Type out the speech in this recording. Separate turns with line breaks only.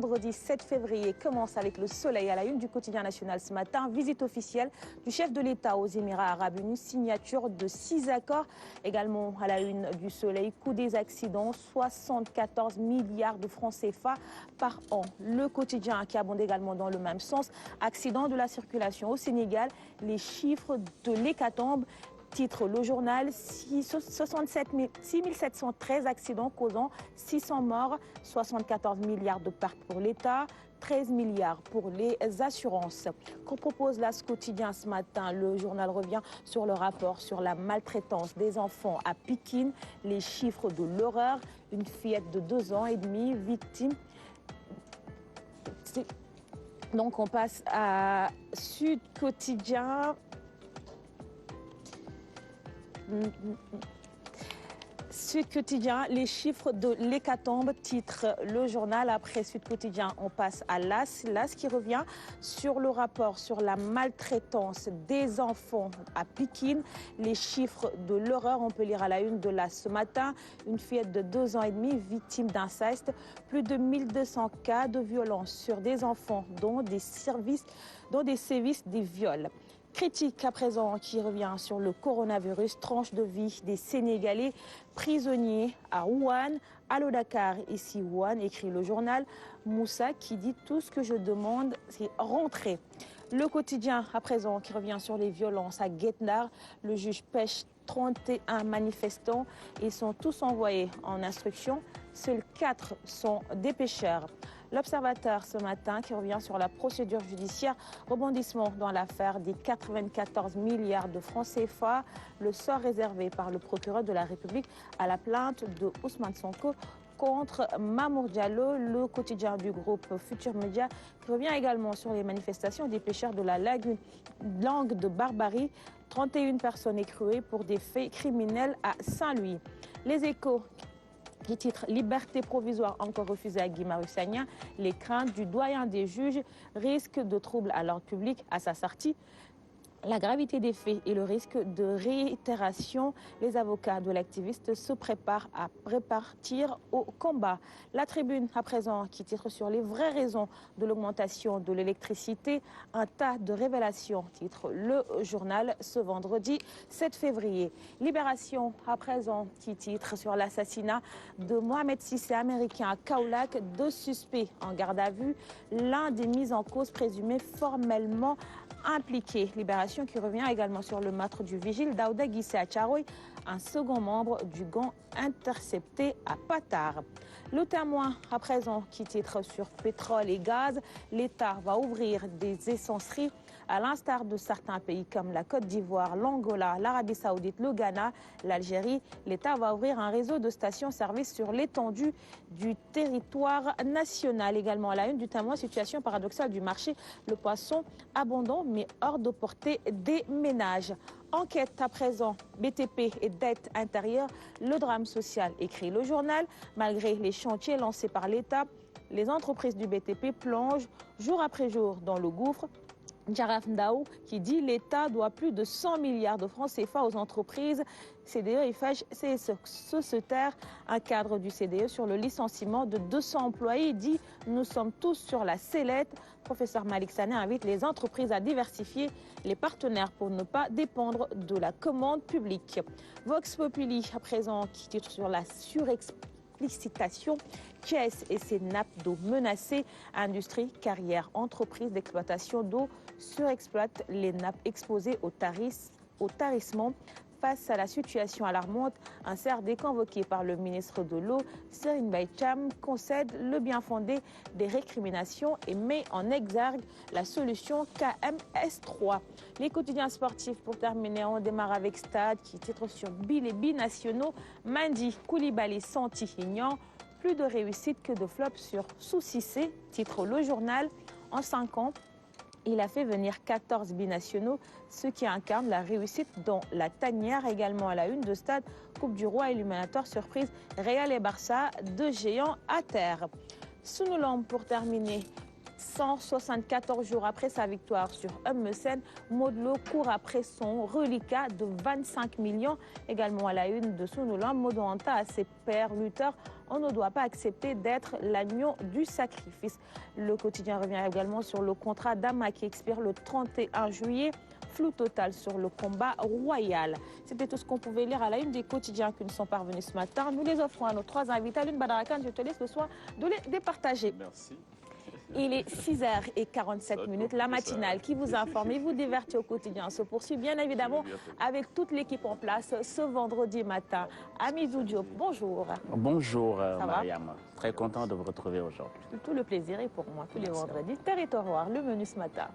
vendredi 7 février commence avec le soleil à la une du quotidien national ce matin. Visite officielle du chef de l'État aux Émirats arabes unis, signature de 6 accords. Également à la une du soleil, coût des accidents, 74 milliards de francs CFA par an. Le quotidien qui abonde également dans le même sens, accident de la circulation au Sénégal, les chiffres de l'hécatombe. Titre le journal, 6713 accidents causant 600 morts, 74 milliards de pertes pour l'État, 13 milliards pour les assurances. Qu'on propose là ce quotidien ce matin, le journal revient sur le rapport sur la maltraitance des enfants à Pikine, les chiffres de l'horreur, une fillette de 2 ans et demi victime. Donc on passe à Sud Quotidien. Sud Quotidien, les chiffres de l'hécatombe, titre le journal. Après Sud Quotidien, on passe à l'AS. L'AS qui revient sur le rapport sur la maltraitance des enfants à Pikine. Les chiffres de l'horreur, on peut lire à la une de l'AS ce matin. Une fillette de 2 ans et demi, victime d'inceste. Plus de 1200 cas de violence sur des enfants, dont des sévices, des viols. Critique à présent qui revient sur le coronavirus, tranche de vie des Sénégalais prisonniers à Wuhan. Allo Dakar, ici Wuhan, écrit le journal. Moussa qui dit tout ce que je demande, c'est rentrer. Le quotidien à présent qui revient sur les violences à Guetnar. Le juge pêche 31 manifestants. Ils sont tous envoyés en instruction. Seuls 4 sont des pêcheurs. L'Observateur ce matin qui revient sur la procédure judiciaire, rebondissement dans l'affaire des 94 milliards de francs CFA, le sort réservé par le procureur de la République à la plainte de Ousmane Sonko contre Mamour Diallo. Le quotidien du groupe Futur Média qui revient également sur les manifestations des pêcheurs de la lagune Langue de Barbarie. 31 personnes écrouées pour des faits criminels à Saint-Louis. Les Échos qui titre Liberté provisoire encore refusée à Guy Marius Sagna. Les craintes du doyen des juges, risque de troubles à l'ordre public à sa sortie. La gravité des faits et le risque de réitération, les avocats de l'activiste se préparent à répartir au combat. La Tribune à présent qui titre sur les vraies raisons de l'augmentation de l'électricité, un tas de révélations, titre le journal ce vendredi 7 février. Libération à présent qui titre sur l'assassinat de Mohamed Sissé américain à Kaolack, 2 suspects en garde à vue, l'un des mis en cause présumés formellement impliqué. Libération qui revient également sur le meurtre du vigile Daouda Guissé à Tcharoy, un second membre du gang intercepté à Patar. Le Témoin à présent qui titre sur pétrole et gaz, l'État va ouvrir des essenceries à l'instar de certains pays comme la Côte d'Ivoire, l'Angola, l'Arabie Saoudite, le Ghana, l'Algérie. L'État va ouvrir un réseau de stations-service sur l'étendue du territoire national. Également à la une du Témoin, situation paradoxale du marché, le poisson abondant mais hors de portée des ménages. Enquête à présent, BTP et dette intérieure, le drame social, écrit le journal. Malgré les chantiers lancés par l'État, les entreprises du BTP plongent jour après jour dans le gouffre. Jaraf Ndaou qui dit l'État doit plus de 100 milliards de francs CFA aux entreprises. CDE et FH CSE se taire. Un cadre du CDE sur le licenciement de 200 employés dit nous sommes tous sur la sellette. Professeur Malik Sané invite les entreprises à diversifier les partenaires pour ne pas dépendre de la commande publique. Vox Populi à présent qui titre sur la surexplicitation. Thiès et ses nappes d'eau menacées. Industrie, carrière, entreprise d'exploitation d'eau surexploitent les nappes exposées au tarissement. Face à la situation alarmante, un CRD convoqué par le ministre de l'Eau, Serine Baïcham, concède le bien fondé des récriminations et met en exergue la solution KMS3. Les quotidiens sportifs pour terminer, on démarre avec Stade qui titre sur les binationaux. Mandi, Koulibaly, Santi, Ignan. Plus de réussite que de flop sur Sou-Cissé, titre le journal. En 5 ans, il a fait venir 14 binationaux, ce qui incarne la réussite dans la tanière. Également à la une de Stade, Coupe du Roi, éliminatoire surprise, Real et Barça, 2 géants à terre. Sunoulam pour terminer. 174 jours après sa victoire sur Eummessen, Modou Lo court après son reliquat de 25 millions. Également à la une de Sunoulam, Modou Anta à ses pairs lutteurs on ne doit pas accepter d'être l'agneau du sacrifice. Le quotidien revient également sur le contrat d'Ama qui expire le 31 juillet. Flou total sur le combat royal. C'était tout ce qu'on pouvait lire à la une des quotidiens qui nous sont parvenus ce matin. Nous les offrons à nos trois invités. Lune Badarakan, je te laisse le soin de les départager.
Merci.
Il est 6h47, la matinale qui vous informe et vous divertit au quotidien se poursuit bien évidemment avec toute l'équipe en place ce vendredi matin. Amidou Diop, bonjour.
Bonjour Mariam, très content de vous retrouver aujourd'hui.
Tout le plaisir est pour moi tous les vendredis. Territoire, le menu ce matin.